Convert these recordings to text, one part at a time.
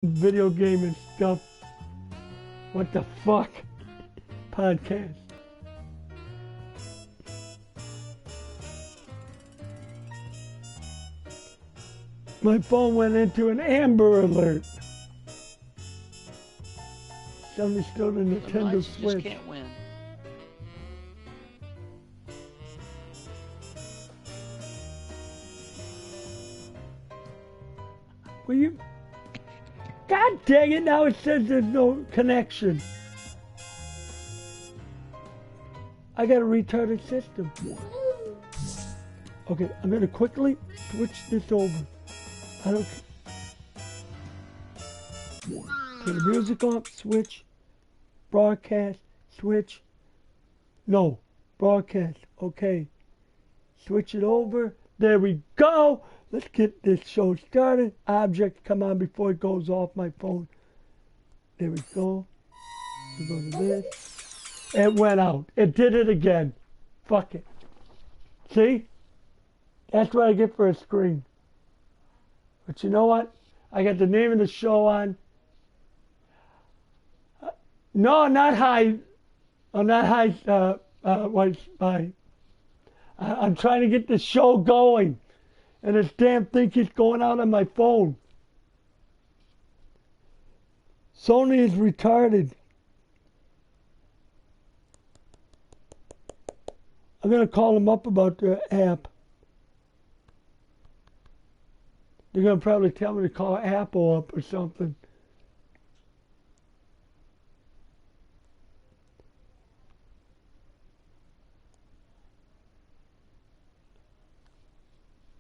video game and stuff. What the fuck? Podcast. My phone went into an Amber Alert. Somebody stole the Nintendo Switch. Just can't win. Will you? God dang it, now it says there's no connection. I got a retarded system. Okay, I'm gonna quickly switch this over. I don't. Turn the music off, switch. Broadcast, switch. No, broadcast, okay. Switch it over. There we go. Let's get this show started. Object, come on before it goes off my phone. There we go. We go to this. It went out. It did it again. Fuck it. See? That's what I get for a screen. But you know what? I got the name of the show on. No, not high. Oh, not high. I'm trying to get the show going. And this damn thing keeps going out on my phone. Sony is retarded. I'm going to call them up about the app. They're going to probably tell me to call Apple up or something.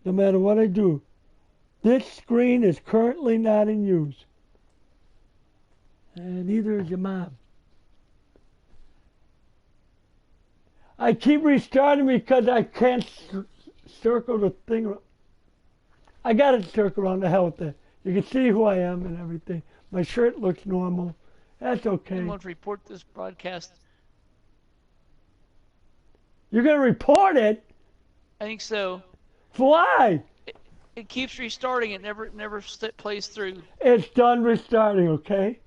No matter what I do, this screen is currently not in use. And neither is your mom. I keep restarting because I can't circle the thing. I got it circled around, the hell with that. You can see who I am and everything. My shirt looks normal. That's okay. You want to report this broadcast? You're going to report it? I think so. Why? It keeps restarting. It never plays through. It's done restarting, okay?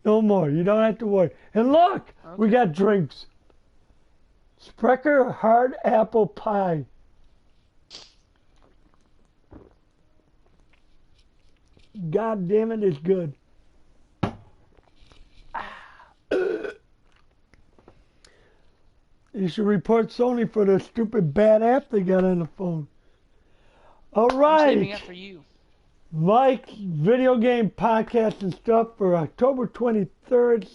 No more. You don't have to worry. And look, okay. We got drinks. Sprecher hard apple pie. God damn it, it's good. You should report Sony for the stupid bad app they got on the phone. All right. I'm saving it for you. Mike's video game podcast and stuff for October 23rd,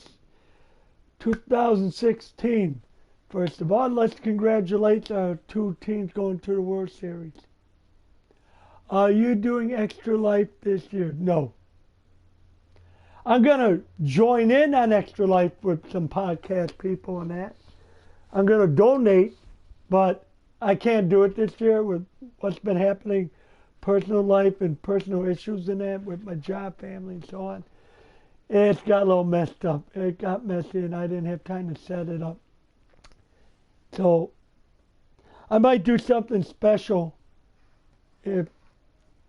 2016. First of all, let's congratulate our two teams going to the World Series. Are you doing Extra Life this year? No. I'm going to join in on Extra Life with some podcast people and that. I'm going to donate, but I can't do it this year with what's been happening, personal life and personal issues and that with my job, family, and so on. It's got a little messed up. It got messy, and I didn't have time to set it up. So I might do something special, if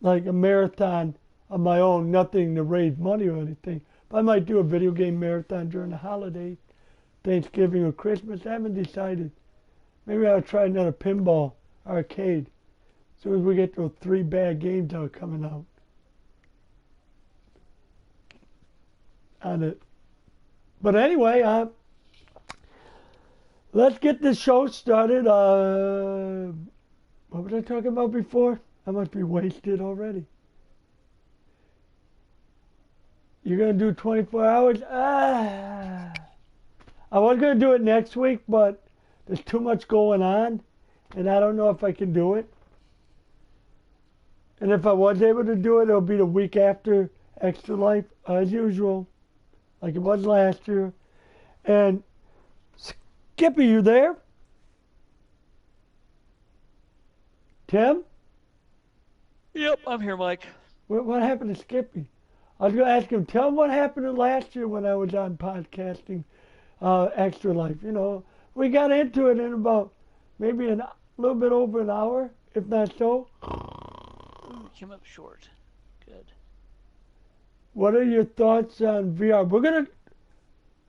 like a marathon of my own, nothing to raise money or anything. But I might do a video game marathon during the holidays, Thanksgiving or Christmas. I haven't decided. Maybe I'll try another pinball arcade. As soon as we get those 3 bad games that are coming out. On it. But anyway, let's get this show started. What was I talking about before? I must be wasted already. You're going to do 24 hours? I was going to do it next week, but there's too much going on, and I don't know if I can do it. And if I was able to do it, it'll be the week after Extra Life, as usual, like it was last year. And Skippy, you there? Tim? Yep, I'm here, Mike. What happened to Skippy? I was going to ask him, tell him what happened last year when I was on podcasting Extra Life. You know, we got into it in about maybe a little bit over an hour, if not so. Came up short. Good. what are your thoughts on VR? We're gonna,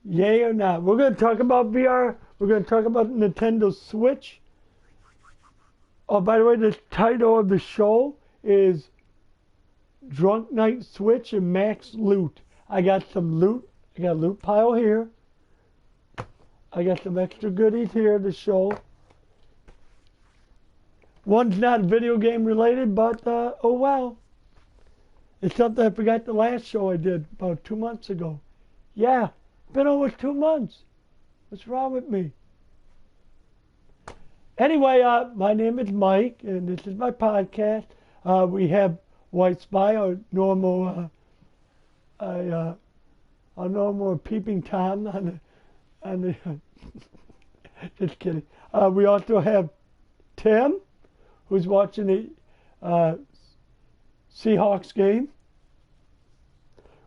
yay or not? We're gonna talk about VR. We're gonna talk about Nintendo Switch. Oh, by the way, the title of the show is Drunk Night Switch and Max Loot. I got some loot. I got a loot pile here. I got some extra goodies here to show. One's not video game related, but oh well. It's something I forgot the last show I did about 2 months ago. Yeah, been over 2 months. What's wrong with me? Anyway, my name is Mike, and this is my podcast. We have White Spy, our normal, our normal peeping Tom on the. Just kidding. We also have Tim, who's watching the Seahawks game.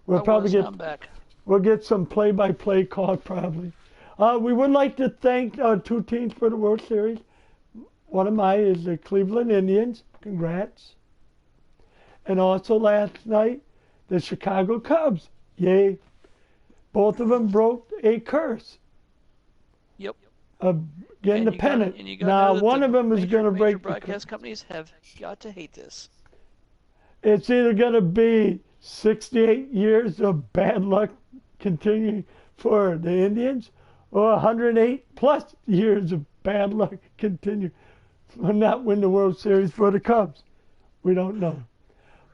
We'll get some play-by-play called probably. We would like to thank two teams for the World Series. One of mine is the Cleveland Indians. Congrats. And also last night, the Chicago Cubs. Yay. Both of them broke a curse. Yep. Getting the pennant. Now, one of them is going to break the curse. Broadcast companies have got to hate this. It's either going to be 68 years of bad luck continuing for the Indians or 108 plus years of bad luck continue or not win the World Series for the Cubs. We don't know.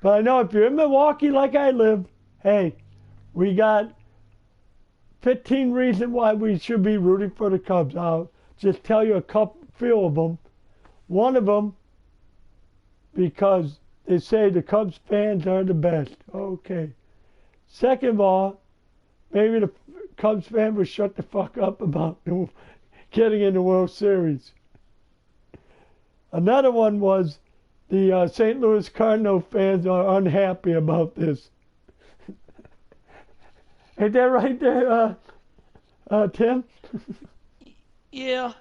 But I know if you're in Milwaukee like I live, hey, we got 15 reasons why we should be rooting for the Cubs. I'll just tell you few of them. One of them, because they say the Cubs fans are the best. Okay. Second of all, maybe the Cubs fans will shut the fuck up about getting in the World Series. Another one was the St. Louis Cardinal fans are unhappy about this. Ain't that right there, Tim? Yeah.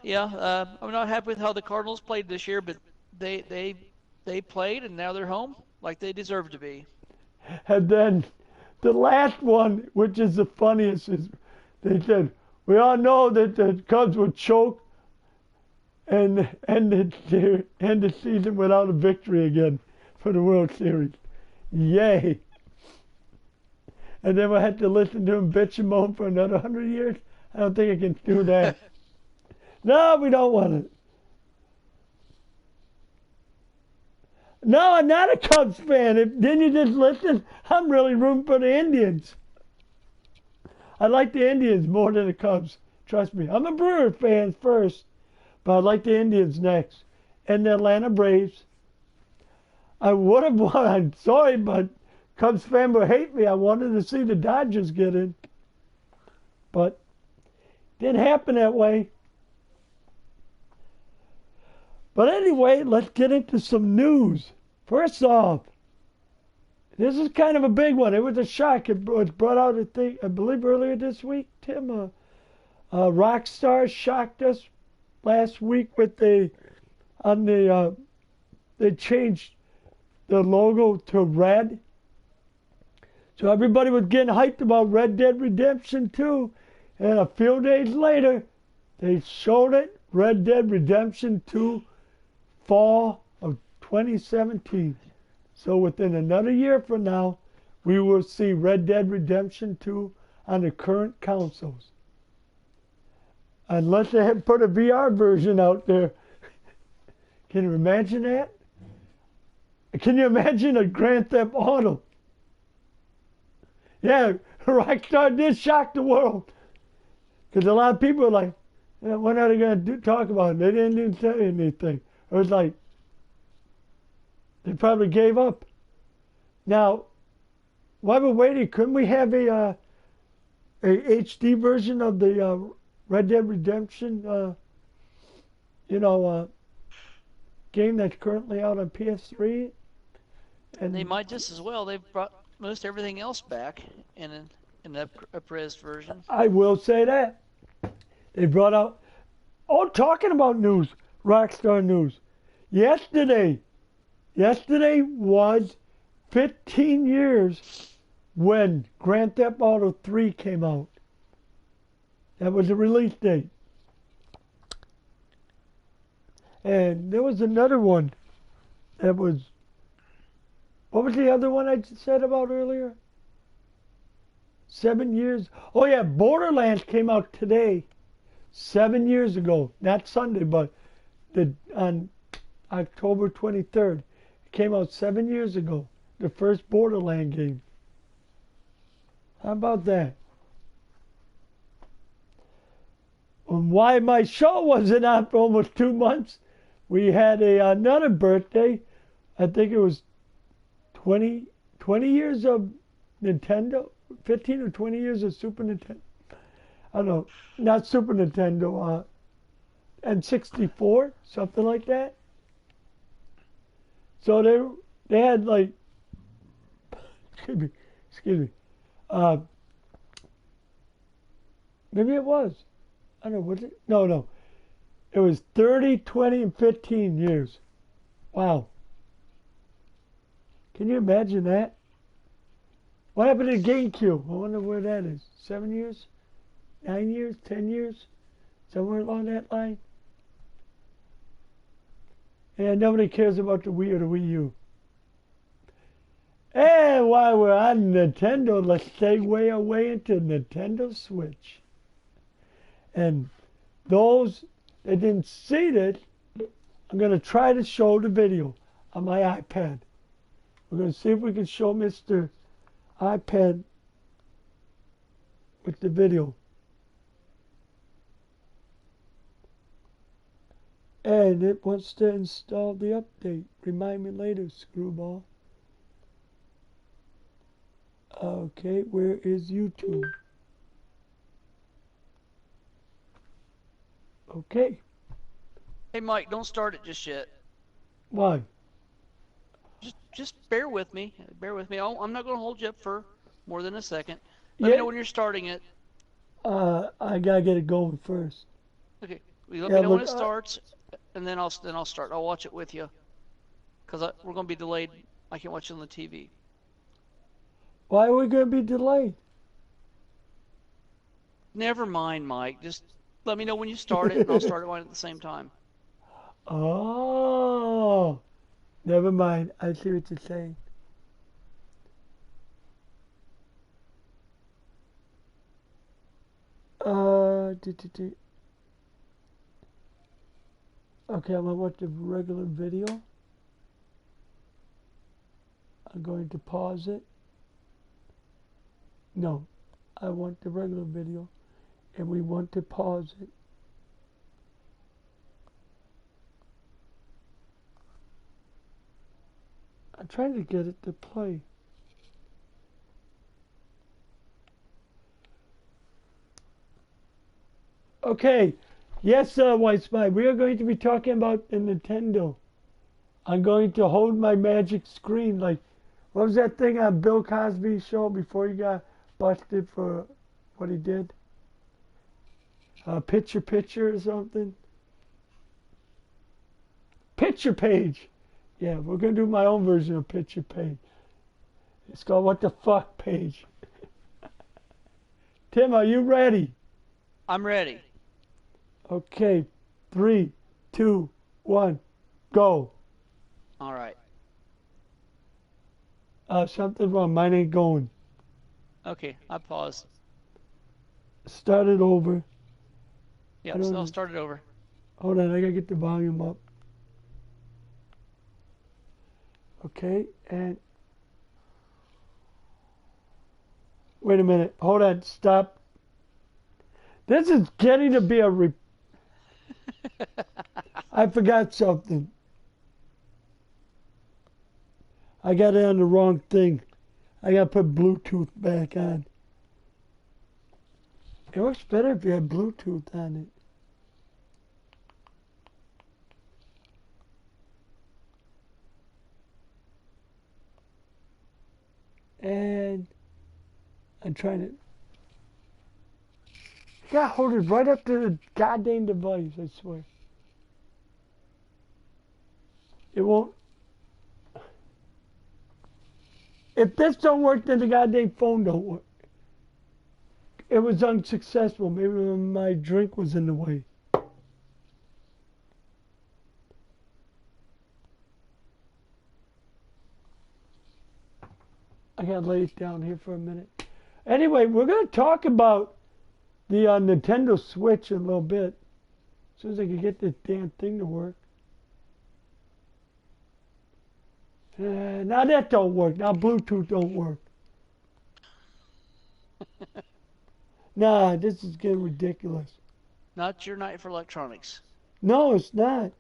I'm not happy with how the Cardinals played this year, but they played and now they're home like they deserve to be. And then the last one, which is the funniest, is they said, we all know that the Cubs would choke and end the season without a victory again for the World Series. Yay. And then we'll have to listen to him bitch and moan for another 100 years. I don't think I can do that. No, we don't want it. No, I'm not a Cubs fan. Didn't you just listen? I'm really rooting for the Indians. I like the Indians more than the Cubs. Trust me. I'm a Brewer fan first, but I like the Indians next. And the Atlanta Braves. I would have won. I'm sorry, but Cubs fan will hate me. I wanted to see the Dodgers get in. But didn't happen that way. But anyway, let's get into some news. First off, this is kind of a big one. It was a shock. It was brought out, I believe, earlier this week. Tim, Rockstar shocked us last week with they changed the logo to red. So everybody was getting hyped about Red Dead Redemption 2. And a few days later, they showed it, Red Dead Redemption 2, fall of 2017. So within another year from now, we will see Red Dead Redemption 2 on the current consoles. Unless they have put a VR version out there. Can you imagine that? Can you imagine a Grand Theft Auto? Yeah, Rockstar did shock the world. Because a lot of people are like, when are they going to talk about it? They didn't even say anything. It was like, they probably gave up. Now, while we're waiting, couldn't we have a HD version of the Red Dead Redemption, game that's currently out on PS3? And they might just as well. They've brought most everything else back in an up-res version. I will say that. They brought out, talking about news, Rockstar news. Yesterday was 15 years when Grand Theft Auto 3 came out. That was the release date. And there was another one that was, what was the other one I said about earlier? 7 years. Oh yeah, Borderlands came out today, 7 years ago. Not Sunday, but on October 23rd. It came out 7 years ago. The first Borderlands game. How about that? And why my show wasn't on for almost 2 months, we had another birthday. I think it was 20 years of Nintendo, 15 or 20 years of Super Nintendo. I don't know, not Super Nintendo, N64, something like that. So they had like, excuse me, maybe it was. I don't know, was it? No. It was 30, 20, and 15 years. Wow. Can you imagine that? What happened to GameCube? I wonder where that is. 7 years? 9 years? 10 years? Somewhere along that line? And nobody cares about the Wii or the Wii U. And while we're on Nintendo, let's segue our way into Nintendo Switch. And those that didn't see this, I'm going to try to show the video on my iPad. We're going to see if we can show Mr. iPad with the video. And it wants to install the update. Remind me later, screwball. Okay, where is YouTube? Okay. Hey, Mike, don't start it just yet. Why? Just bear with me. Bear with me. I'm not going to hold you up for more than a second. Let me know when you're starting it. I gotta get it going first. Okay. Let me know when it starts, and then I'll start. I'll watch it with you, because we're going to be delayed. I can't watch it on the TV. Why are we gonna be delayed? Never mind, Mike. Just let me know when you start it, and I'll start it at the same time. Oh, never mind. I see what you're saying. Okay, I'm gonna watch the regular video. I'm going to pause it. No, I want the regular video, and we want to pause it. I'm trying to get it to play. Okay, yes, White Spy, we are going to be talking about the Nintendo. I'm going to hold my magic screen like, what was that thing on Bill Cosby's show before he got busted for what he did? Picture or something? Picture Page. Yeah, we're going to do my own version of Picture Page. It's called What the Fuck Page. Tim, are you ready? I'm ready. Okay, 3, 2, 1, go. All right. Something wrong. Mine ain't going. Okay, I paused. Start it over. Yeah, so I'll start it over. Hold on, I gotta get the volume up. Okay, and wait a minute. Hold on, stop. This is getting to be a I forgot something. I got it on the wrong thing. I gotta put Bluetooth back on. It works better if you have Bluetooth on it. And I'm trying to. You gotta hold it right up to the goddamn device, I swear. It won't. If this don't work, then the goddamn phone don't work. It was unsuccessful. Maybe my drink was in the way. I gotta lay it down here for a minute. Anyway, we're gonna talk about the Nintendo Switch in a little bit. As soon as I can get this damn thing to work. Now that don't work. Now Bluetooth don't work. Nah, this is getting ridiculous. Not your night for electronics. No, it's not.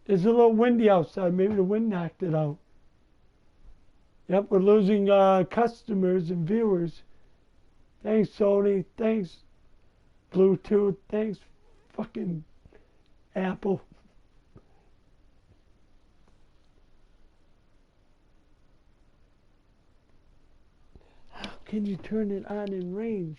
It's a little windy outside. Maybe the wind knocked it out. Yep, we're losing customers and viewers. Thanks, Sony. Thanks, Bluetooth. Thanks, fucking Apple. How can you turn it on in range?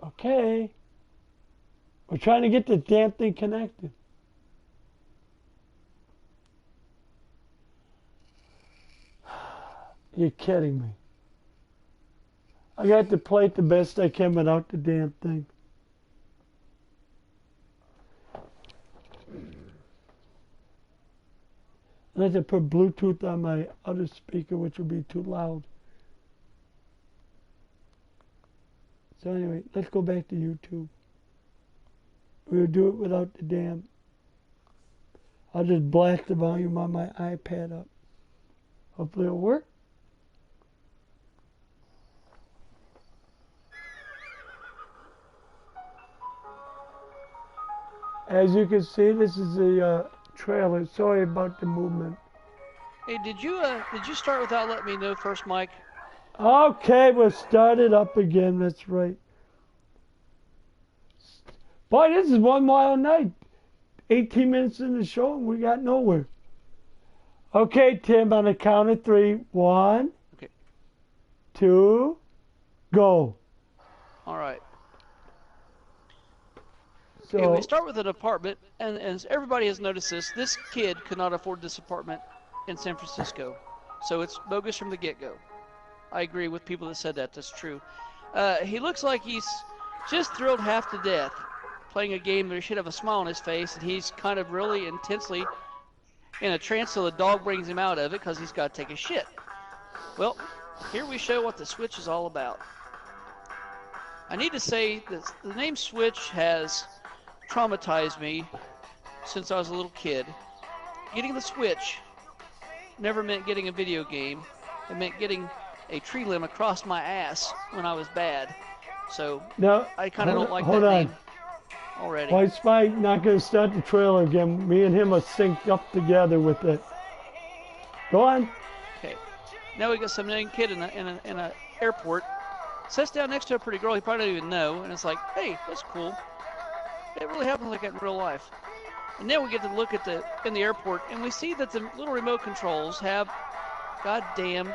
Okay. We're trying to get this damn thing connected. You're kidding me. I got to play it the best I can without the damn thing. I have to put Bluetooth on my other speaker, which would be too loud. So anyway, let's go back to YouTube. We'll do it without the damn. I'll just blast the volume on my iPad up. Hopefully it'll work. As you can see, this is the trailer. Sorry about the movement. Hey, did you start without letting me know first, Mike? Okay, we'll start it up again. That's right. Boy, this is one wild night. 18 minutes in the show and we got nowhere. Okay, Tim, on the count of 3. 1, Okay. 2, go. All right. So, Okay, we start with an apartment, and as everybody has noticed this kid could not afford this apartment in San Francisco. So it's bogus from the get-go. I agree with people that said that. That's true. He looks like he's just thrilled half to death playing a game that he should have a smile on his face, and he's kind of really intensely in a trance so the dog brings him out of it because he's got to take a shit. Well, here we show what the Switch is all about. I need to say that the name Switch has traumatized me since I was a little kid. Getting the Switch never meant getting a video game. It meant getting a tree limb across my ass when I was bad. So now, I kind of don't like that hold on. name already. White Spike not going to start the trailer again. Me and him are synced up together with it. Go on. Okay. Now we got some young kid in a airport. Sits down next to a pretty girl he probably don't even know, and it's like, hey, that's cool. It really happens like that in real life. And then we get to look at in the airport, and we see that the little remote controls have goddamn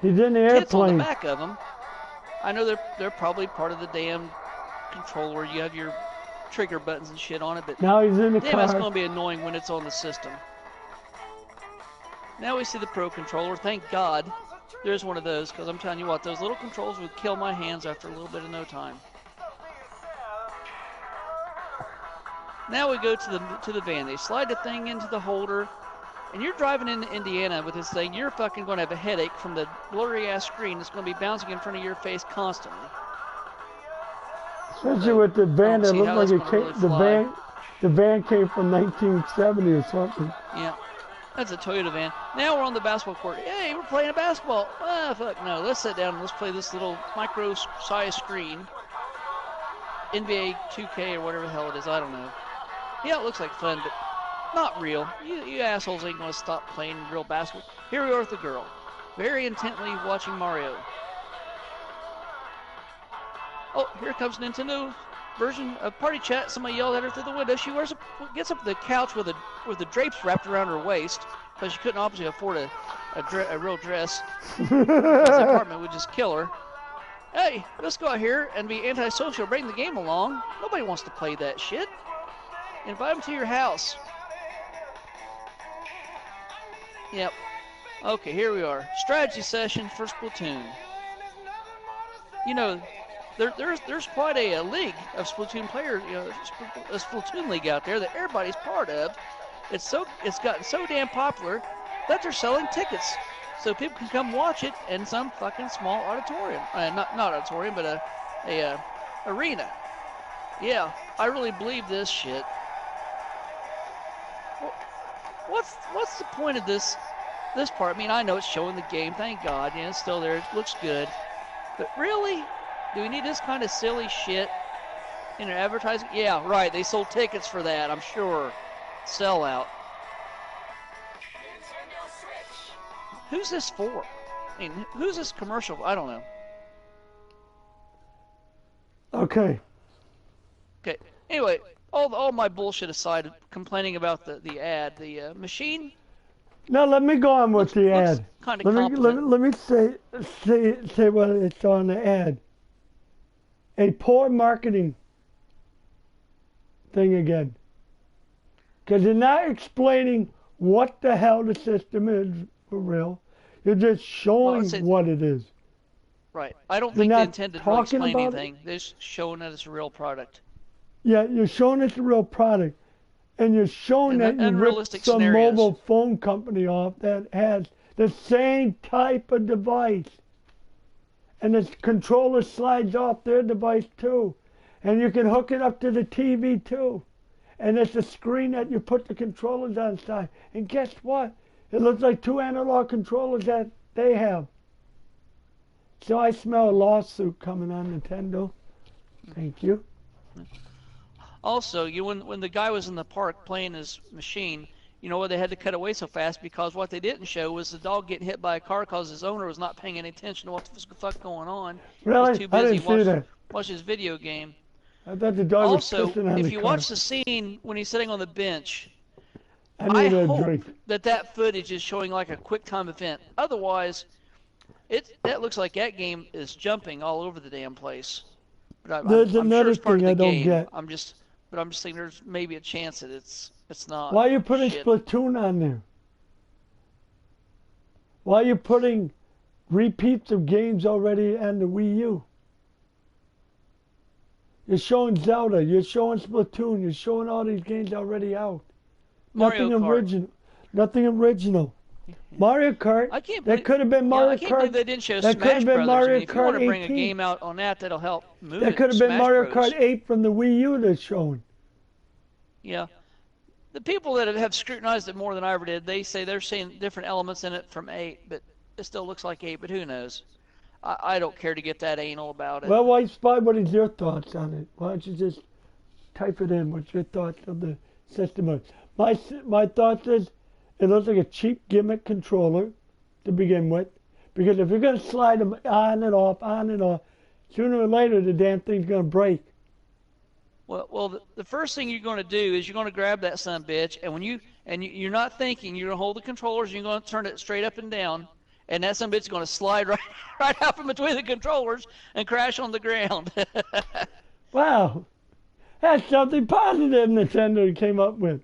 He's in the tits on airplane. the back of them. I know they're probably part of the damn controller. You have your trigger buttons and shit on it, but Now he's in the damn, that's car. going to be annoying when it's on the system. Now we see the Pro Controller. Thank God there's one of those, because I'm telling you what, those little controls would kill my hands after a little bit of no time. Now we go to the van. They slide the thing into the holder, and you're driving into Indiana with this thing. You're fucking going to have a headache from the blurry ass screen that's going to be bouncing in front of your face constantly. Especially with the van that see looked how like that's it gonna came. really The van came from 1970 or something. Yeah, that's a Toyota van. Now we're on the basketball court. Hey, we're playing a basketball. Ah, fuck no. Let's sit down and let's play this little micro-size screen. NBA 2K or whatever the hell it is. I don't know. Yeah, it looks like fun, but not real. You assholes ain't going to stop playing real basketball. Here we are with the girl, very intently watching Mario. Oh, here comes Nintendo version of Party Chat. Somebody yelled at her through the window. She gets up to the couch with the drapes wrapped around her waist because she couldn't obviously afford a real dress. The apartment would just kill her. hey, let's go out here and be antisocial, bring the game along. Nobody wants to play that shit. Invite them to your house. Yep. Okay, here we are. Strategy session for Splatoon. You know, there's quite a league of Splatoon players, you know, a Splatoon league out there that everybody's part of. It's gotten so damn popular that they're selling tickets so people can come watch it in some fucking small auditorium. Not auditorium, but a arena. Yeah, I really believe this shit. What's the point of this part? I mean, I know it's showing the game. Thank God, you know, it's still there. It looks good. But really, do we need this kind of silly shit in our advertising? Yeah, right. They sold tickets for that, I'm sure. Sellout. Who's this for? I mean, who's this commercial? I don't know. Okay. Okay. Anyway, all my bullshit aside, complaining about the ad, the machine. Now let me go on with the ad. Kind of let me say what it's on the ad. A poor marketing thing again. Because you're not explaining what the hell the system is for real. You're just showing what it is. Right. I don't think they intended to explain anything. They're just showing that it's a real product. Yeah, you're showing it's a real product. And you're showing that you ripped some mobile phone company off that has the same type of device. And the controller slides off their device too. And you can hook it up to the TV too. And it's a screen that you put the controllers on side. And guess what? It looks like two analog controllers that they have. So I smell a lawsuit coming on Nintendo. Thank you. Also, when the guy was in the park playing his machine, you know, they had to cut away so fast because what they didn't show was the dog getting hit by a car because his owner was not paying any attention to what the fuck going on. Really? He was too busy I didn't see that. Watch his video game. I thought the dog was pissing on the car. Also, if you watch the scene when he's sitting on the bench, I hope that footage is showing like a quick time event. Otherwise, that looks like that game is jumping all over the damn place. But There's I'm another sure it's part thing of the I don't game. get. I'm just thinking there's maybe a chance that it's not. Why are you putting shit. Splatoon on there? Why are you putting repeats of games already on the Wii U? You're showing Zelda, you're showing Splatoon, you're showing all these games already out. Nothing original. Nothing original. Mario Kart. That could have been Mario Kart. I can't believe they didn't show that Smash could have been Brothers. Mario If you want Kart to bring 18. a game out on that'll help move That it. could have been Smash Mario Bros. Kart 8 from the Wii U that's showing. Yeah. The people that have scrutinized it more than I ever did, they say they're seeing different elements in it from 8, but it still looks like 8, but who knows? I don't care to get that anal about it. Well, White Spy, what is your thoughts on it? Why don't you just type it in? What's your thoughts of the system? My thoughts is it looks like a cheap gimmick controller to begin with. Because if you're going to slide them on and off, sooner or later the damn thing's going to break. Well, the first thing you're going to do is you're going to grab that son of a bitch, and you're not thinking. You're going to hold the controllers, and you're going to turn it straight up and down, and that son of a bitch is going to slide right out from between the controllers and crash on the ground. Wow, that's something positive Nintendo came up with.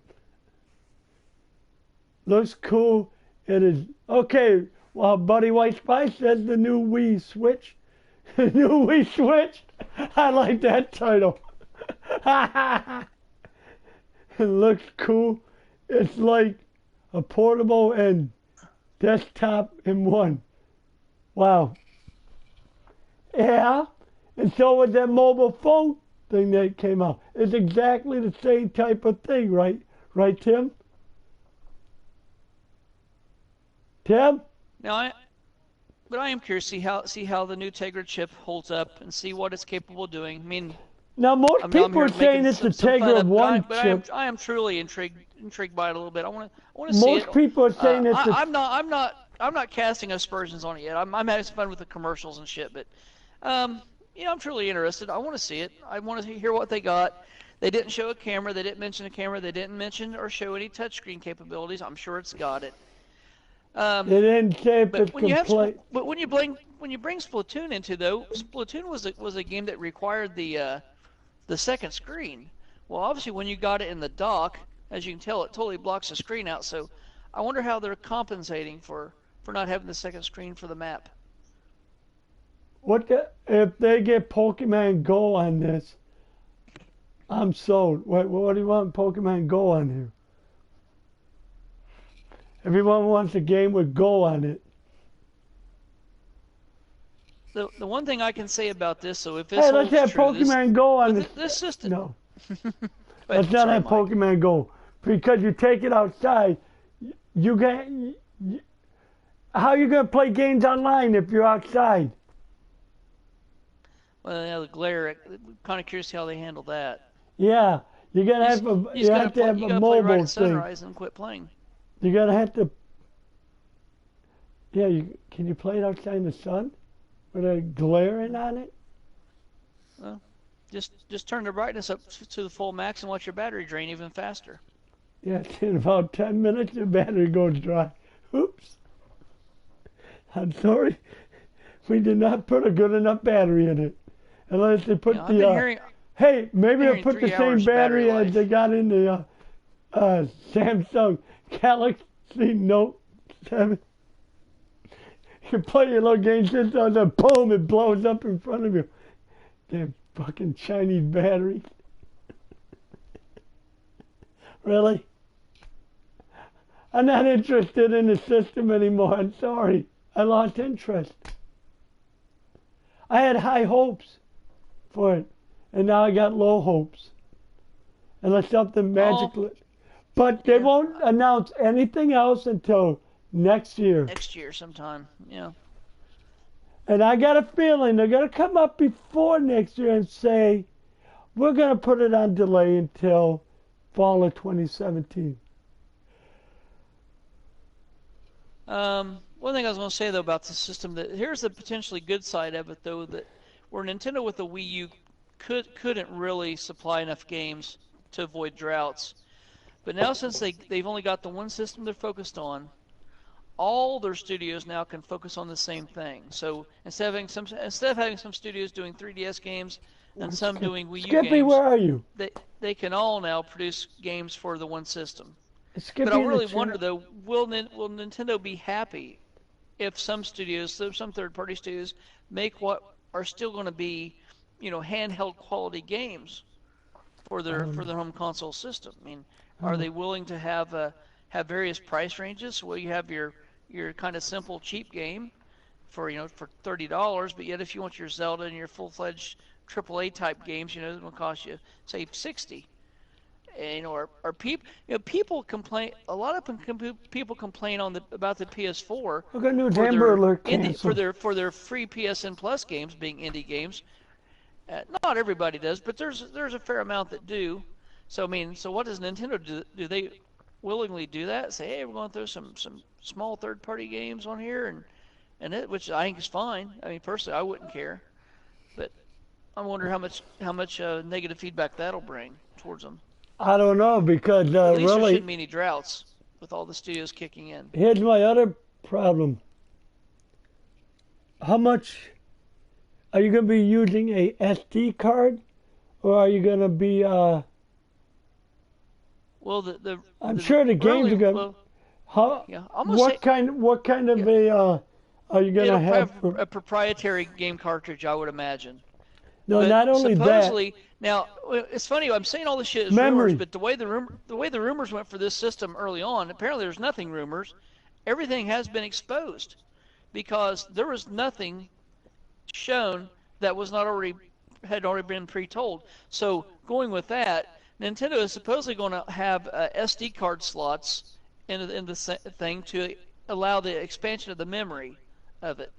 Looks cool. It is okay. Well, Buddy White Spy says the new Wii Switch. The new Wii Switch. I like that title. It looks cool. It's like a portable and desktop in one. Wow. Yeah. And so with that mobile phone thing that came out, it's exactly the same type of thing, right? Right, Tim? Tim? But I am curious to see how the new Tegra chip holds up and see what it's capable of doing. I mean, now most people are saying it's the Tegra 1 chip. I am truly intrigued by it a little bit. I want to see it. Most people are saying it's. I'm not casting aspersions on it yet. I'm having some fun with the commercials and shit, but I'm truly interested. I want to see it. I want to hear what they got. They didn't show a camera. They didn't mention a camera. They didn't mention or show any touchscreen capabilities. I'm sure it's got it. Um, They didn't say if but it can play. but when you bring Splatoon into though, Splatoon was a game that required the second screen. Well, obviously when you got it in the dock, as you can tell, it totally blocks the screen out. So I wonder how they're compensating for not having the second screen for the map. If they get Pokemon Go on this? I'm sold. What do you want Pokemon Go on here? Everyone wants a game with Go on it. The one thing I can say about this, so if this Hey, let's holds have true, Pokemon Go on this. this system. No, Go ahead, let's not sorry, have Mike. Pokemon Go because you take it outside. You get. How are you gonna play games online if you're outside? Well, yeah, the glare. I'm kind of curious how they handle that. Yeah, you're gonna have You you have to have you a gotta play right mobile at thing. sunrise and quit playing. You're gonna have to. Yeah, can you play it outside in the sun with a glaring on it? Well, just turn the brightness up to the full max and watch your battery drain even faster. Yeah, in about 10 minutes the battery goes dry. Oops. I'm sorry. We did not put a good enough battery in it. Unless they put I've been hearing hey, maybe they'll hearing put the 3 same hours battery battery as they got in the Samsung Galaxy Note 7. You play your little game just on the boom, it blows up in front of you. Damn fucking Chinese batteries. Really? I'm not interested in the system anymore. I'm sorry. I lost interest. I had high hopes for it, and now I got low hopes. Unless something magically. But they won't announce anything else until next year. next year sometime. Yeah. And I got a feeling they're going to come up before next year and say, we're going to put it on delay until fall of 2017. One thing I was going to say though about the system, that here's the potentially good side of it though, that where Nintendo with the Wii U couldn't really supply enough games to avoid droughts, but now since they've only got the one system they're focused on, all their studios now can focus on the same thing. So instead of having some studios doing 3DS games and some doing Wii U Skippy, games, where are you? they can all now produce games for the one system. Skippy But I in the really chat. wonder though, will Nintendo be happy if some studios, some third-party studios, make what are still going to be, handheld quality games for their home console system? I mean, are they willing to have various price ranges? Well, you have your kind of simple cheap game for for $30, but yet if you want your Zelda and your full-fledged AAA type games, it's going to cost you say 60. And or people people complain, a lot of people complain about the PS4 Look at New for Amber Alert their canceled. for their free PSN Plus games being indie games. Not everybody does, but there's a fair amount that do. So I mean, so what does Nintendo do? Do they willingly do that? Say, hey, we're going to throw some small third-party games on here, which I think is fine. I mean, personally, I wouldn't care, but I wonder how much negative feedback that'll bring towards them. I don't know because At least there really, shouldn't be any droughts with all the studios kicking in. here's my other problem. How much are you going to be using a SD card, or are you going to be? Well, I'm sure the games really, are going. well, How? yeah, I'm gonna say What kind of a? Are you going to it'll have? have a proprietary game cartridge, I would imagine. No, But not only that. supposedly, now it's funny. I'm saying all this shit is Memory. rumors, but the way the rumors went for this system early on, apparently there's nothing rumors. Everything has been exposed because there was nothing shown that had already been pre-told. So going with that, Nintendo is supposedly going to have SD card slots in the thing to allow the expansion of the memory of it.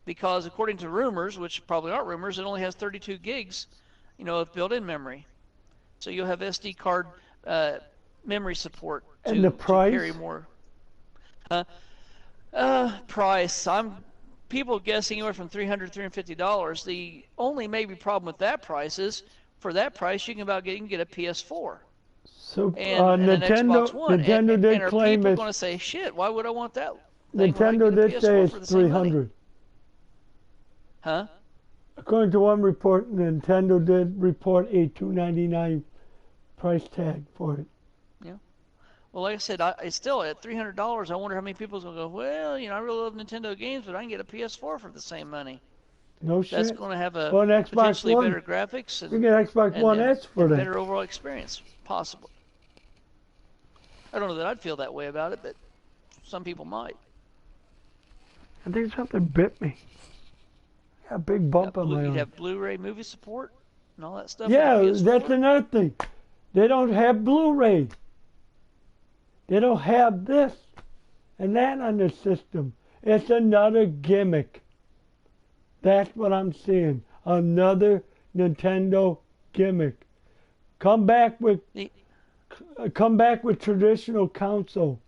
Because according to rumors, which probably aren't rumors, it only has 32 gigs, of built-in memory. So you'll have SD card memory support And the to price? carry more. Price. People guessing anywhere from $300 to $350. The only maybe problem with that price is, for that price, you can get a PS4 So and an Nintendo, Xbox One. Nintendo and did are claim people it. going to say, shit, why would I want that thing where I can Nintendo get a did say PS4 it's for the same money. 300. Huh? According to one report, Nintendo did report a $299 price tag for it. Well, like I said, I still at $300. I wonder how many people's gonna go. Well, I really love Nintendo games, but I can get a PS4 for the same money. No That's shit. going to have a Or an Xbox potentially One. better graphics You get Xbox One S for and that. better overall experience, possibly. I don't know that I'd feel that way about it, but some people might. I think something bit me. Got a big bump on my You'd arm. have Blu-ray movie support and all that stuff. Yeah, on the PS4. that's another thing. They don't have Blu-ray. They don't have this and that on their system. It's another gimmick. That's what I'm seeing. Another Nintendo gimmick. Come back with traditional console.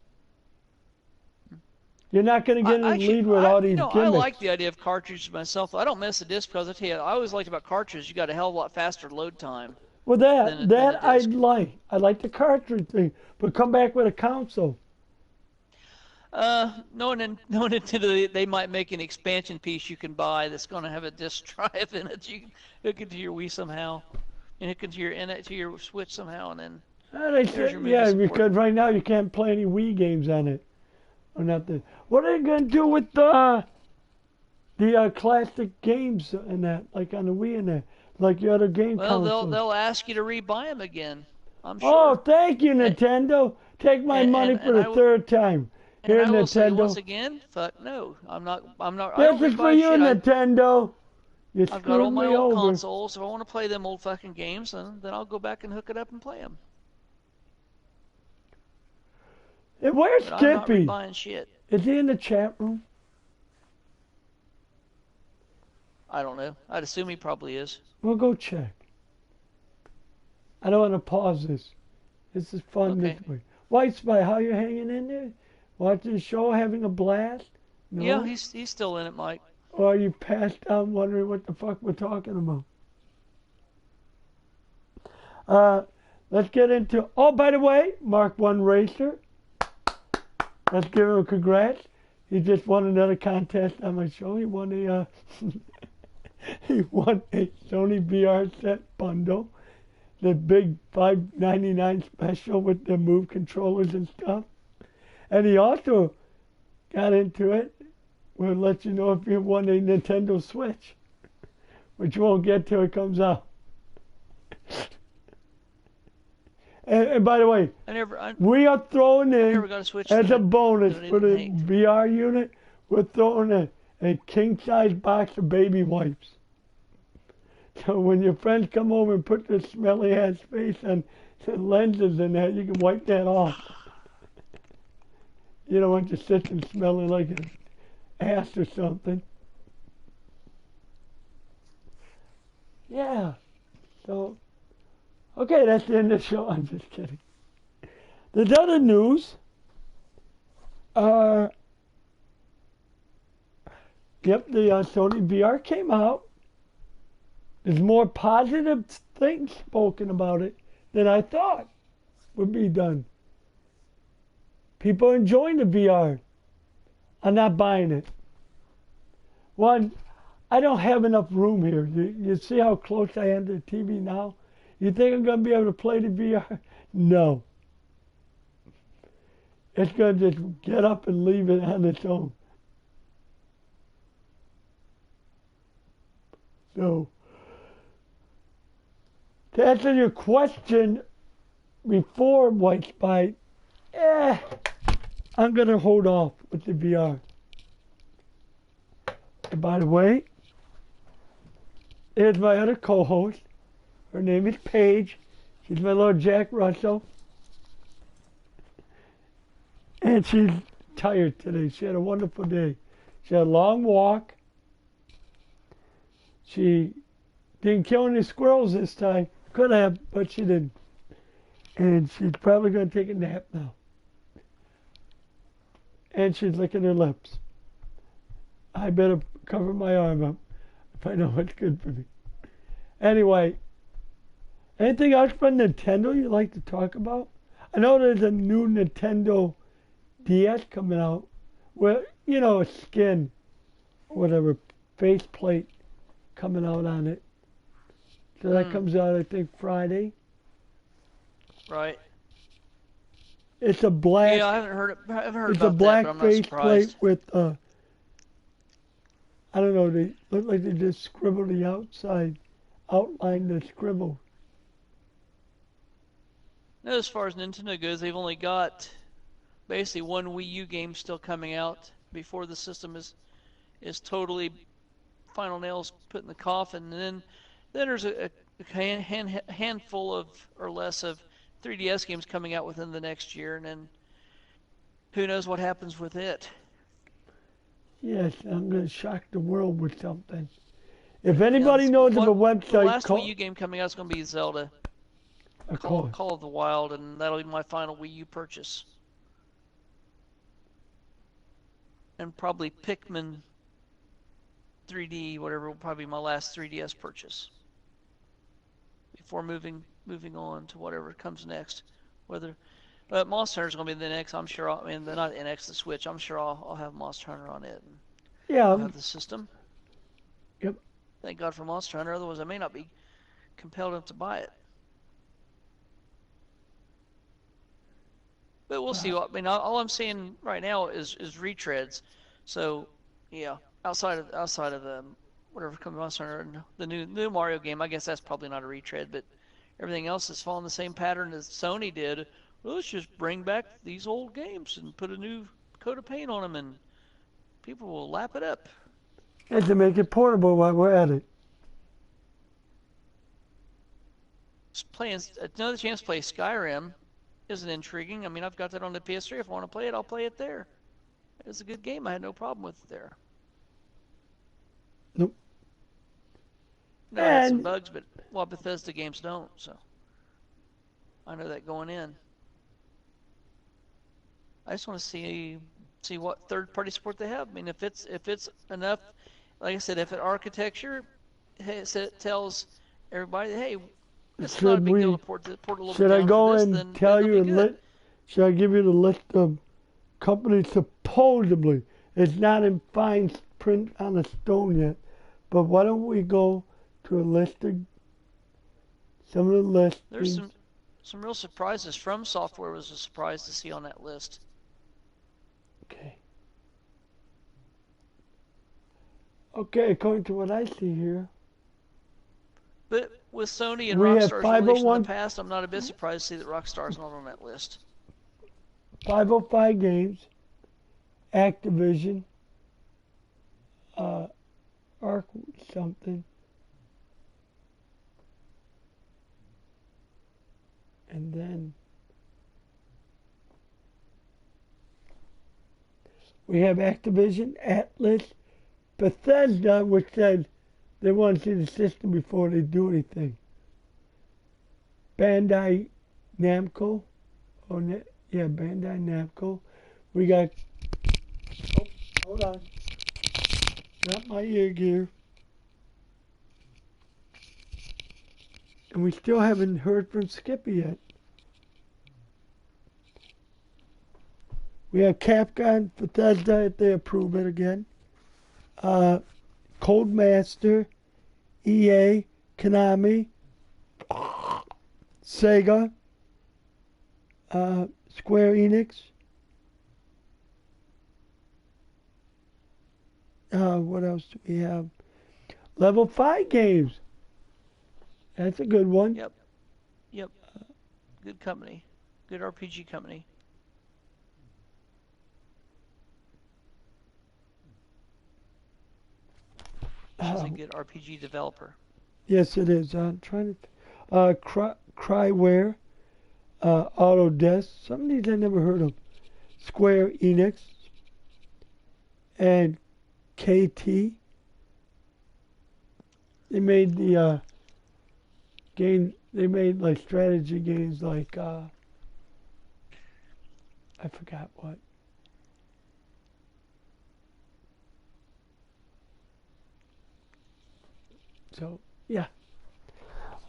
You're not going to get in the lead with all these gimmicks. I like the idea of cartridges myself. I don't mess the disc because I tell you, I always liked about cartridges. You got a hell of a lot faster load time. Well, than a I disc. like. I like the cartridge thing, but come back with a console. No Nintendo, they might make an expansion piece you can buy that's going to have a disc drive in it. You can hook it to your Wii somehow, and hook it to your Switch somehow, and then there's your movie support. Because right now you can't play any Wii games on it, or nothing. What are they going to do with the classic games and that, like on the Wii and that, like your other game consoles? Well, they'll ask you to rebuy them again. I'm sure. Oh, thank you, Nintendo. Take my money for the third time. Here, and I will Nintendo. say once again, fuck no. I'm not. I This don't is for rebuy you, shit. Nintendo. You I've got all screwed my me old over. consoles. If I want to play them old fucking games, then I'll go back and hook it up and play them. Hey, where's But I'm not Skippy? rebuying shit. Is he in the chat room? I don't know. I'd assume he probably is. We'll go check. I don't want to pause this. This is fun Okay. this way. White Spy, how you hanging in there? Watching the show, having a blast? No? Yeah, he's still in it, Mike. Or are you passed out wondering what the fuck we're talking about? Let's get into... Oh, by the way, Mark 1 Racer. Let's give him a congrats. He just won another contest on my show. He won a... he won a Sony VR set bundle. The big $5.99 special with the Move controllers and stuff. And he also got into it. We'll let you know if you won a Nintendo Switch, which you won't get till it comes out. And by the way, we are throwing in, as a bonus for the VR unit, we're throwing a king-size box of baby wipes. So when your friends come over and put their smelly ass face on the lenses in there, you can wipe that off. You don't want you sitting smelling like an ass or something. Yeah. So, okay, that's the end of the show. I'm just kidding. There's other news. Yep, the Sony VR came out. There's more positive things spoken about it than I thought would be done. People are enjoying the VR. I'm not buying it. One, I don't have enough room here. You see how close I am to the TV now? You think I'm going to be able to play the VR? No. It's going to just get up and leave it on its own. So, to answer your question before White Spy, I'm going to hold off with the VR. And by the way, here's my other co-host. Her name is Paige. She's my little Jack Russell. And she's tired today. She had a wonderful day. She had a long walk. She didn't kill any squirrels this time. Could have, but she didn't. And she's probably going to take a nap now. And she's licking her lips. I better cover my arm up if I know what's good for me. Anyway, anything else from Nintendo you'd like to talk about? I know there's a new Nintendo DS coming out. Well, a skin, whatever, faceplate coming out on it. So that comes out, I think, Friday. Right. It's a black. Yeah, I haven't heard It's a about that, black but I'm not faceplate surprised. with I don't know. They look like they just scribbled the outside, outlined the scribble. Now, as far as Nintendo goes, they've only got basically one Wii U game still coming out before the system is totally final nails put in the coffin. And then there's a handful of or less of 3DS games coming out within the next year, and then who knows what happens with it. Yes, I'm gonna shock the world with something. If Yeah, anybody knows of a the website last Wii called, U game coming out is going to be Zelda call it. Call of the Wild, and that'll be my final Wii U purchase. And probably Pikmin 3D, whatever, will probably be my last 3DS purchase before moving on to whatever comes next. Whether Monster Hunter is going to be the next, I'm sure. I mean, not NX, the Switch. I'm sure I'll have Monster Hunter on it. And Yeah. I'll have the system. Yep. Thank God for Monster Hunter, otherwise I may not be compelled enough to buy it. But we'll see. I mean, all I'm seeing right now is retreads. So, yeah, outside of whatever comes Monster Hunter and the new Mario game, I guess that's probably not a retread. But everything else is following the same pattern as Sony did. Well, let's just bring back these old games and put a new coat of paint on them, and people will lap it up. And to make it portable while we're at it. Playing another chance to play Skyrim isn't intriguing. I mean, I've got that on the PS3. If I want to play it, I'll play it there. It's a good game. I had no problem with it there. Nope. No, it had some bugs, but Bethesda games don't, so I know that going in. I just want to see what third-party support they have. I mean, if it's enough, like I said, if it architecture tells everybody, hey, it's not a big deal to port a little should bit I down go for this, and then tell it'll you be good. should I give you the list of companies supposedly? It's not in fine print on a stone yet, but why don't we go to a list of some of the lists? There's some real surprises. From Software was a surprise to see on that list. Okay. Okay, according to what I see here. But with Sony and We have Rockstar's relation in 501 the past, I'm not a bit surprised to see that Rockstar's not on that list. 505 Games, Activision, Arc something, and then we have Activision, Atlas, Bethesda, which says they want to see the system before they do anything. Bandai Namco, Bandai Namco. We got, hold on, not my ear gear. And we still haven't heard from Skippy yet. We have Capcom, Bethesda, if they approve it again. Codemaster, EA, Konami, Sega, Square Enix. What else do we have? Level 5 Games. That's a good one. Yep. Good company. Good RPG company. She's a good RPG developer. Yes, it is. I'm trying to. Cryware, Autodesk. Some of these I never heard of. Square Enix, and KT. They made the game. They made like strategy games, like I forgot what. So, yeah.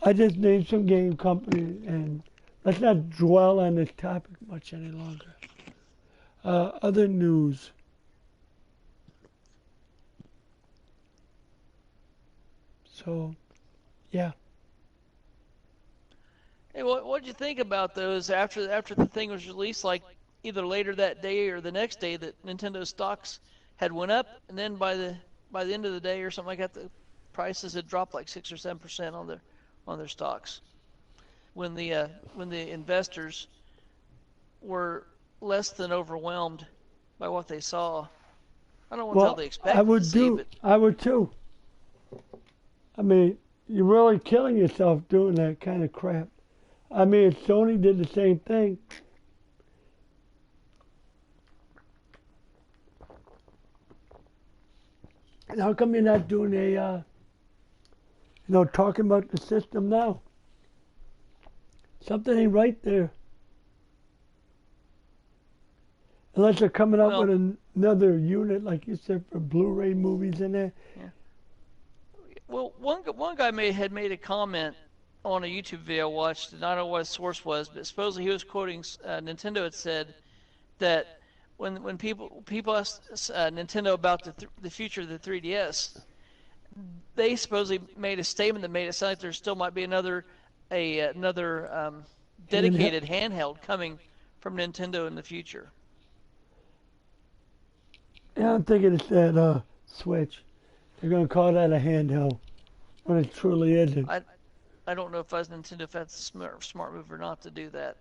I just named some game companies, and let's not dwell on this topic much any longer. Other news. So, yeah. Hey, what'd you think about those after the thing was released? Like either later that day or the next day, that Nintendo stocks had went up, and then by the end of the day or something like that, the prices had dropped like 6 or 7% on their stocks. When the investors were less than overwhelmed by what they saw. I don't want to tell Well, they expected to see, but I would too. I mean, you're really killing yourself doing that kind of crap. I mean, if Sony did the same thing, and how come you're not doing talking about the system now? Something ain't right there. Unless they're coming up with well, another unit, like you said, for Blu-ray movies in there. yeah. Well, one guy had made a comment on a YouTube video I watched, and I don't know what his source was, but supposedly he was quoting Nintendo had said that when people asked Nintendo about the future of the 3DS, they supposedly made a statement that made it sound like there still might be another Handheld. dedicated handheld coming from Nintendo in the future. Yeah, I'm thinking it's that Switch. They're gonna call that a handheld when it truly isn't. I I don't know if as Nintendo if that's a smart move or not to do that.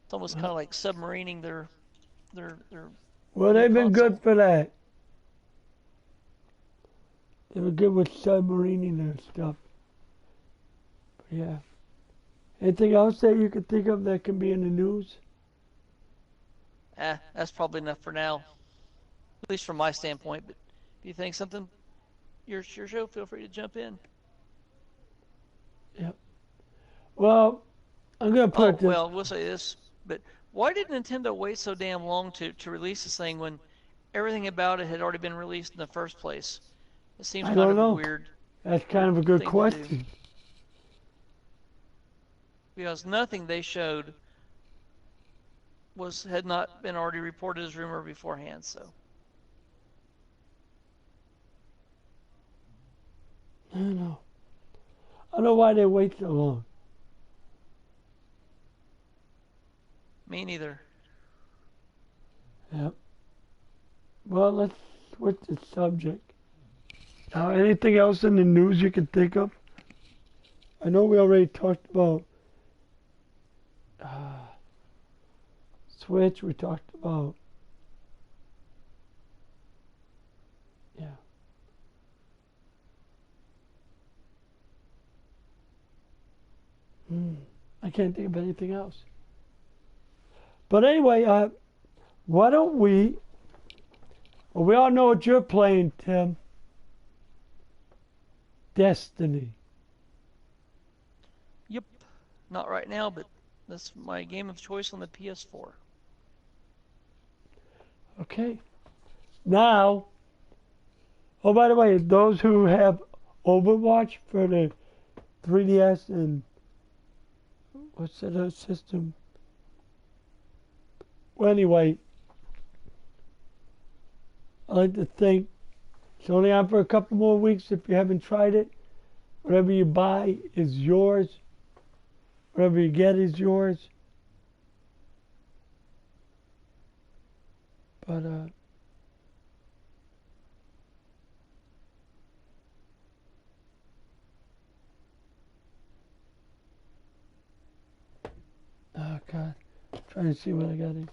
It's almost kind of like submarining their Well, new they've been good console. for that. They were good with submarining and stuff. But yeah. Anything else that you could think of that can be in the news? That's probably enough for now, at least from my standpoint. But if you think something, your show, feel free to jump in. Yep. Well, I'm gonna put Oh it this. well, we'll say this, but why did Nintendo wait so damn long to release this thing when everything about it had already been released in the first place? It seems I kind don't of a know. That's kind weird of a good thing to do question. because nothing they showed had not been already reported as rumor beforehand. So I don't know. I don't know why they wait so long. me neither. Yep. Well, let's switch the subject. Now, anything else in the news you can think of? I know we already talked about uh, Switch. We talked about, yeah. I can't think of anything else. But anyway, why don't we? Well, we all know what you're playing, Tim. Destiny. Yep, not right now, but that's my game of choice on the PS4. Okay. Now, oh, by the way, those who have Overwatch for the 3DS and what's that other system? Well, anyway, I like to think it's only on for a couple more weeks if you haven't tried it. Whatever you buy is yours. Whatever you get is yours. But oh god, I'm trying to see what I got here.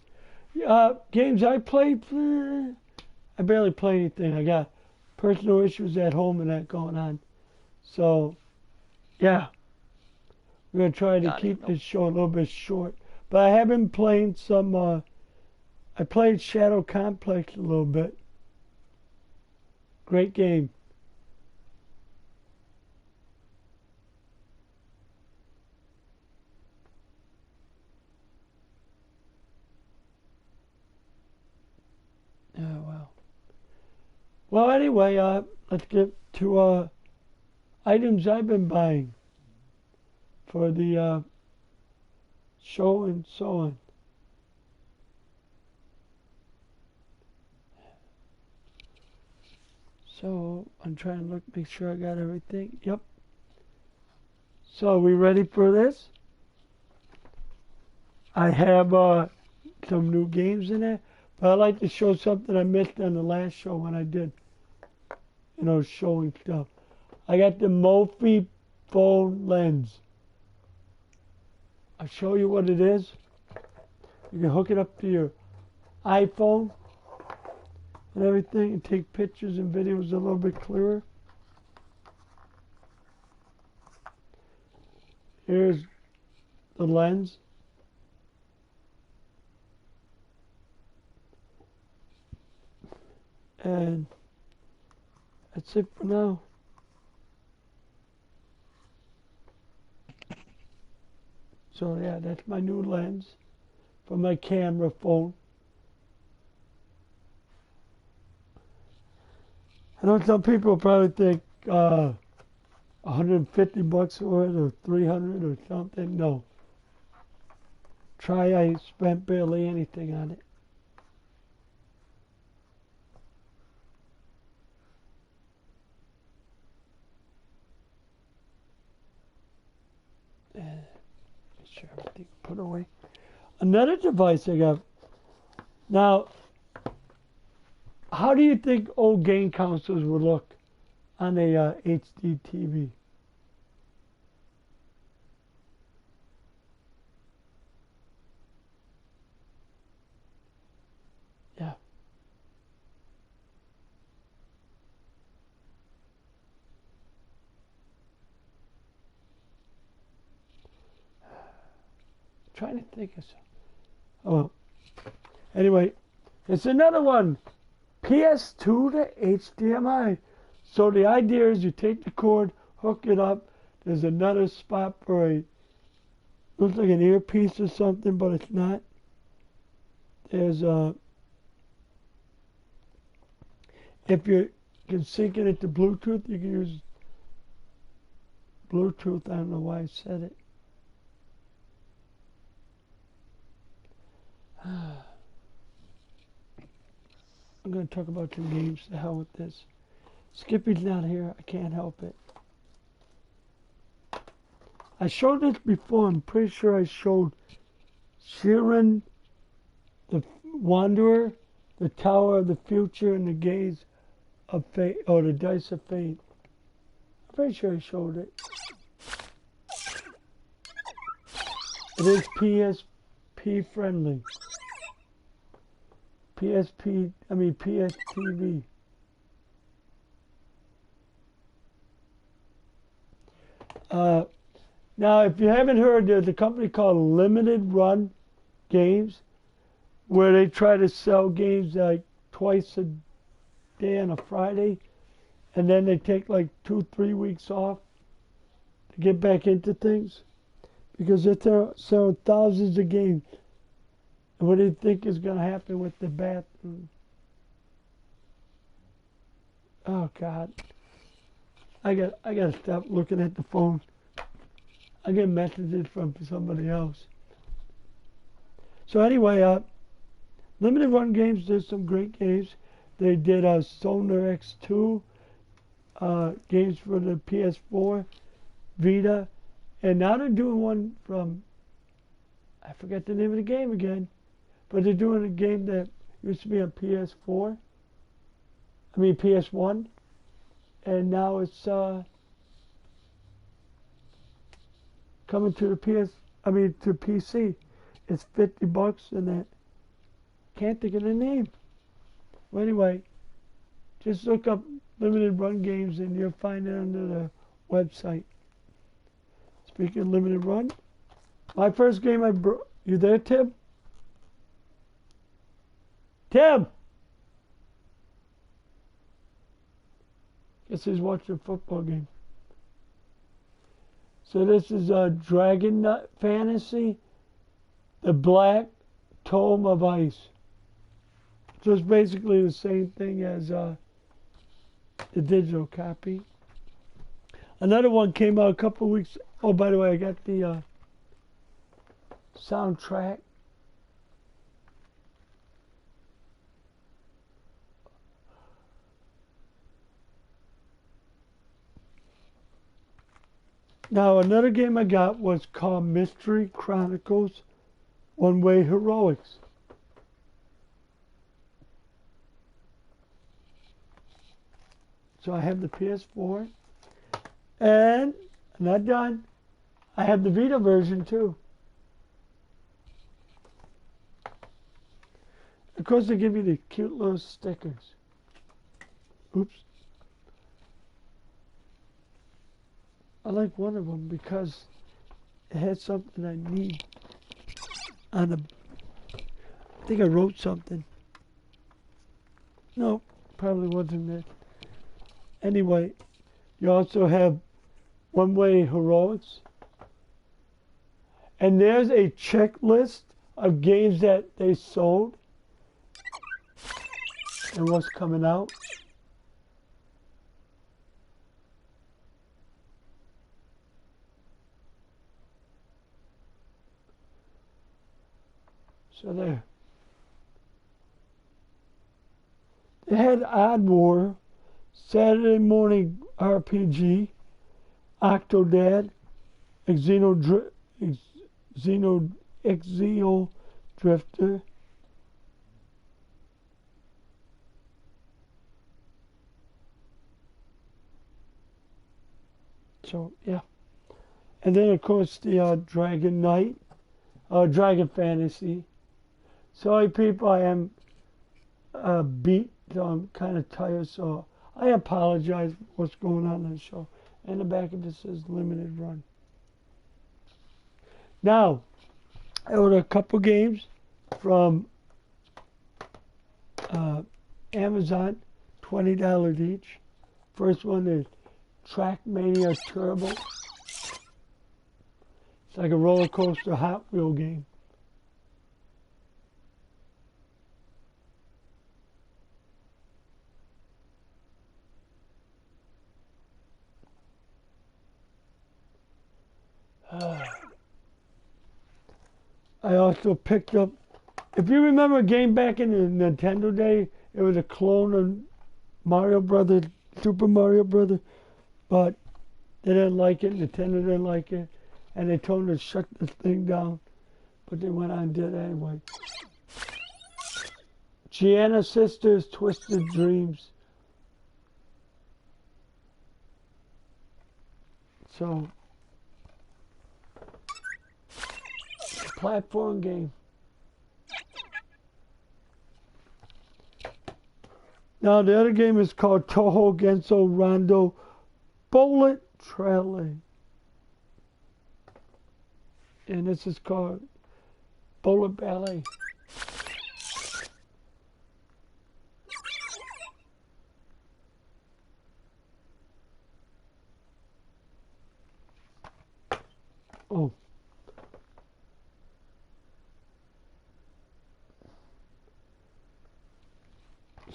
Games I played. I barely play anything. I got personal issues at home and that going on. So, yeah, we're gonna try to Got it. keep Nope. this show a little bit short. But I have been playing some. I played Shadow Complex a little bit. Great game. Oh wow. Well, anyway, let's get to items I've been buying for the show and so on. So I'm trying to look, make sure I got everything. Yep. So we ready for this? I have some new games in there, but I'd like to show something I missed on the last show when I did, showing stuff. I got the Mophie phone lens. I'll show you what it is. You can hook it up to your iPhone and everything and take pictures and videos a little bit clearer. Here's the lens. And that's it for now. So yeah, that's my new lens for my camera phone. I know some people probably think 150 bucks for it or 300 or something. No. I spent barely anything on it. Make sure everything put away. Another device I got. Now, how do you think old game consoles would look on a HD TV? Yeah. Trying to think of something. Oh, anyway, it's another one. PS2 to HDMI. So the idea is you take the cord, hook it up. There's another spot for looks like an earpiece or something, but it's not. There's if you can sync it into Bluetooth, you can use Bluetooth. I don't know why I said it. I'm going to talk about some games. The hell with this. Skippy's not here. I can't help it. I showed this before. I'm pretty sure I showed Sheeran, the Wanderer, the Tower of the Future, and the Gaze of Fate, or the Dice of Fate. I'm pretty sure I showed it. It is PSP friendly. PSTV. Now, if you haven't heard, there's a company called Limited Run Games, where they try to sell games like twice a day on a Friday, and then they take like 2-3 weeks off to get back into things, because they're selling thousands of games. And what do you think is going to happen with the bathroom? Oh God, I got to stop looking at the phone. I get messages from somebody else. So anyway, Limited Run Games did some great games. They did Sonar X2 games for the PS4, Vita, and now they're doing one from, I forget the name of the game again, but they're doing a game that used to be on PS1, and now it's coming to the to PC. It's $50, and that can't think of the name. Well, anyway, just look up Limited Run Games, and you'll find it under the website. Speaking of Limited Run, my first game you there, Tim? Tim! Guess he's watching a football game. So this is Dragon Nut Fantasy, the Black Tome of Ice. So it's basically the same thing as the digital copy. Another one came out a couple of weeks. Oh, by the way, I got the soundtrack. Now, another game I got was called Mystery Chronicles One Way Heroics. So I have the PS4, and I'm not done. I have the Vita version too. Of course, they give you the cute little stickers. Oops. I like one of them because it had something I need on the. I think I wrote something. No, probably wasn't it. Anyway, you also have One Way Heroics. And there's a checklist of games that they sold and what's coming out. So there. They had Odd War, Saturday Morning RPG, Octodad, Exio Drifter, so yeah. And then of course the Dragon Knight, Dragon Fantasy. Sorry people, I am beat, so I'm kind of tired, so I apologize for what's going on in the show. And the back of this says limited run. Now, I ordered a couple games from Amazon, $20 each. First one is Trackmania Turbo. It's like a roller coaster Hot Wheel game. I also picked up, if you remember a game back in the Nintendo day, it was a clone of Mario Brothers, Super Mario Brothers, but they didn't like it, Nintendo didn't like it, and they told them to shut this thing down, but they went on and did it anyway. Gianna Sisters Twisted Dreams. So, platform game. Now the other game is called Toho Genso Rondo Bullet Trail. And this is called Bullet Ballet. Oh.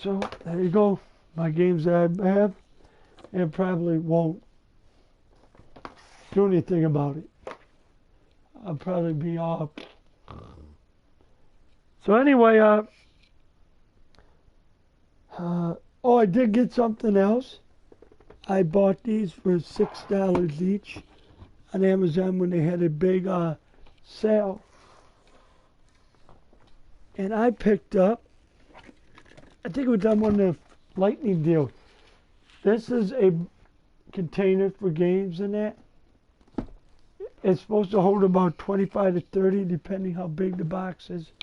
So there you go. My games that I have, and probably won't do anything about it. I'll probably be off. So anyway, oh, I did get something else. I bought these for $6 each on Amazon when they had a big sale. And I picked up, I think it was on one of the lightning deals. This is a container for games and that. It's supposed to hold about 25 to 30 depending how big the box is.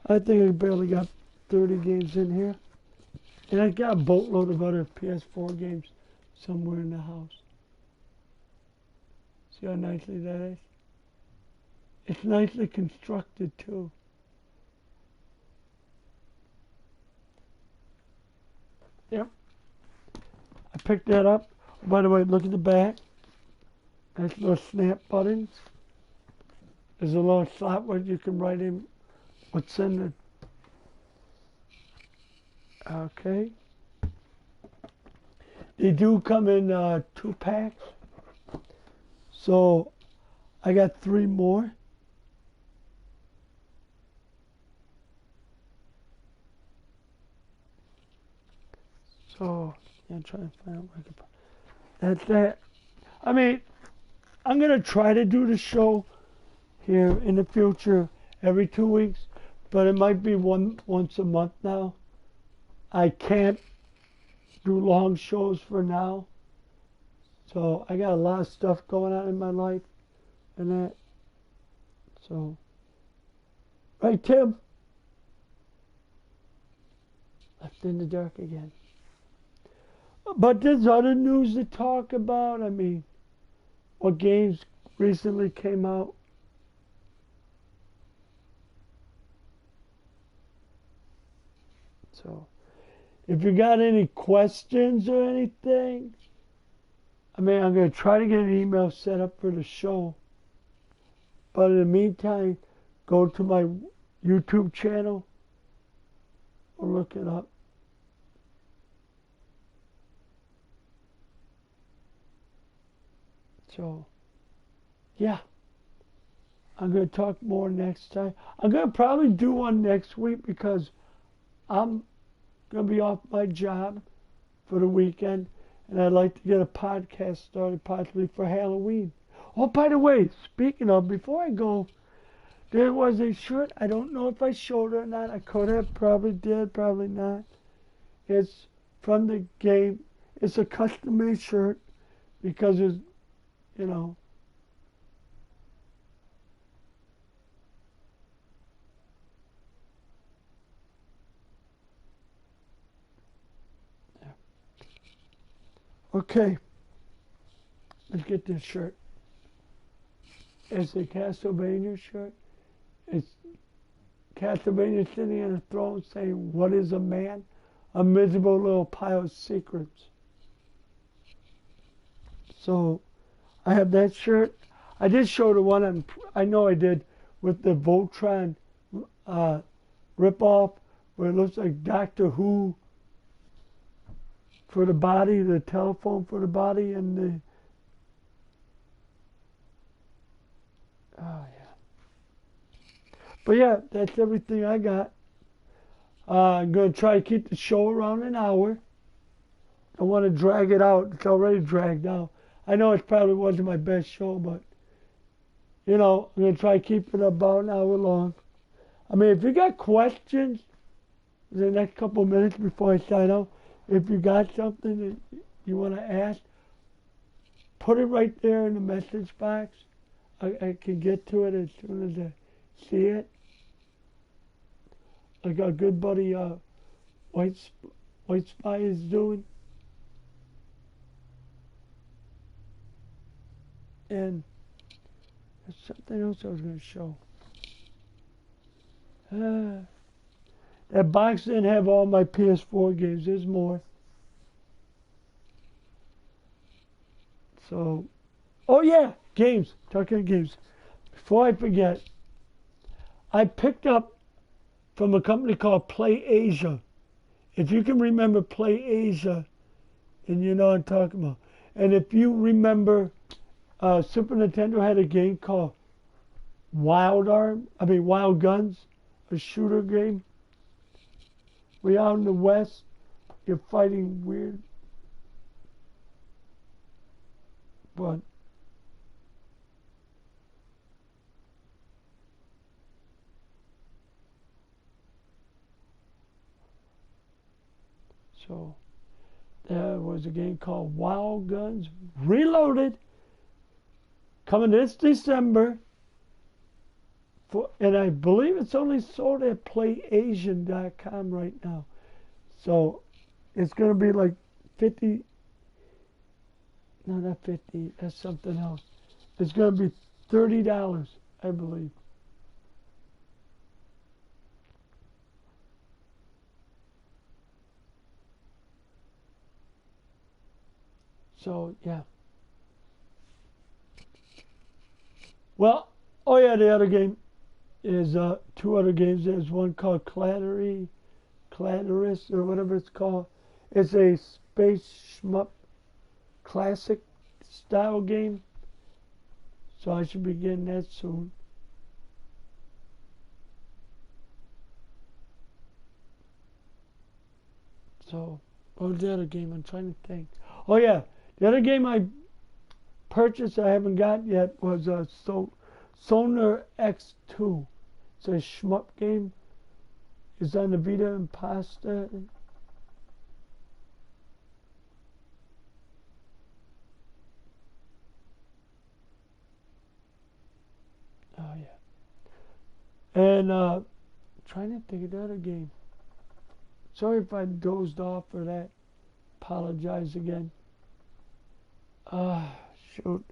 I think I barely got 30 games in here. And I got a boatload of other PS4 games somewhere in the house. See how nicely that is? It's nicely constructed too. Yep. I picked that up. By the way, look at the back. There's little snap buttons. There's a little slot where you can write in what's in it. Okay. They do come in 2 packs. So I got 3 more. So I'm trying to find out where I can put. That's that. I mean, I'm going to try to do the show here in the future every 2 weeks, but it might be once a month now. I can't do long shows for now. So I got a lot of stuff going on in my life and that. So, right, Tim? Left in the dark again. But there's other news to talk about. I mean, what games recently came out? So, if you got any questions or anything, I mean, I'm going to try to get an email set up for the show. But in the meantime, go to my YouTube channel or look it up. So, yeah. I'm going to talk more next time. I'm going to probably do one next week because I'm going to be off my job for the weekend. And I'd like to get a podcast started possibly for Halloween. Oh, by the way, speaking of, before I go, there was a shirt. I don't know if I showed it or not. I could have, probably did, probably not. It's from the game. It's a custom-made shirt because it's, you know, okay. Let's get this shirt. It's a Castlevania shirt. It's Castlevania sitting on a throne saying, "What is a man? A miserable little pile of secrets." So I have that shirt. I did show the one I know I did with the Voltron ripoff where it looks like Doctor Who for the body, the telephone for the body, and the oh yeah. But yeah, that's everything I got. I'm gonna try to keep the show around an hour. I want to drag it out. It's already dragged out. I know it probably wasn't my best show, but you know, I'm gonna try to keep it about an hour long. I mean, if you got questions in the next couple of minutes before I sign out, if you got something that you want to ask, put it right there in the message box. I can get to it as soon as I see it. Like our good buddy White Spy is doing. And there's something else I was going to show. That box didn't have all my PS4 games. There's more. So, oh yeah, games. Talking games. Before I forget, I picked up from a company called Play Asia. If you can remember Play Asia, then you know what I'm talking about. And if you remember, Super Nintendo had a game called Wild Guns, a shooter game. We out in the West, you're fighting weird, but so there was a game called Wild Guns Reloaded, coming this December. And I believe it's only sold at PlayAsian.com right now. So it's going to be like 50. No, not 50. That's something else. It's going to be $30, I believe. So, yeah. Well, oh yeah, the other game is two other games. There's one called Clatteris, or whatever it's called. It's a space shmup classic style game. So I should be getting that soon. So, what was the other game? I'm trying to think. Oh yeah, the other game I purchase I haven't got yet was a Sonar X2. It's a shmup game. It's on the Vita and Pasta. Oh yeah. And trying to think of the other game. Sorry if I dozed off for that. Apologize again. Shoot.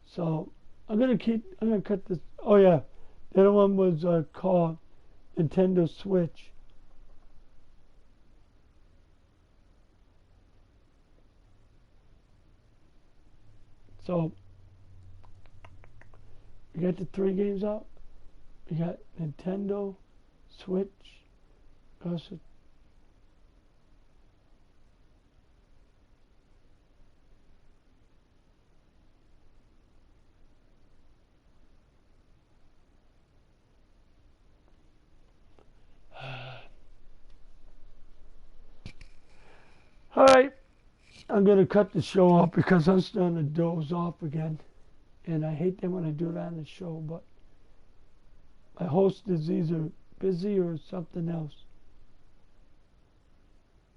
So I'm gonna cut this. Oh yeah, the other one was called Nintendo Switch. So we got the 3 games out. We got Nintendo Switch. Also, all right, I'm gonna cut the show off because I'm starting to doze off again, and I hate that when I do that on the show. But my host is either busy or something else.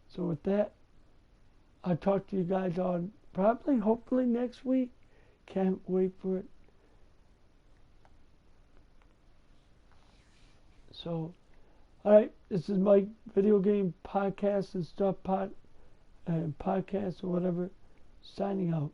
So with that, I'll talk to you guys on probably, hopefully next week. Can't wait for it. So, alright, this is my video game podcast and stuff, podcast or whatever, signing out.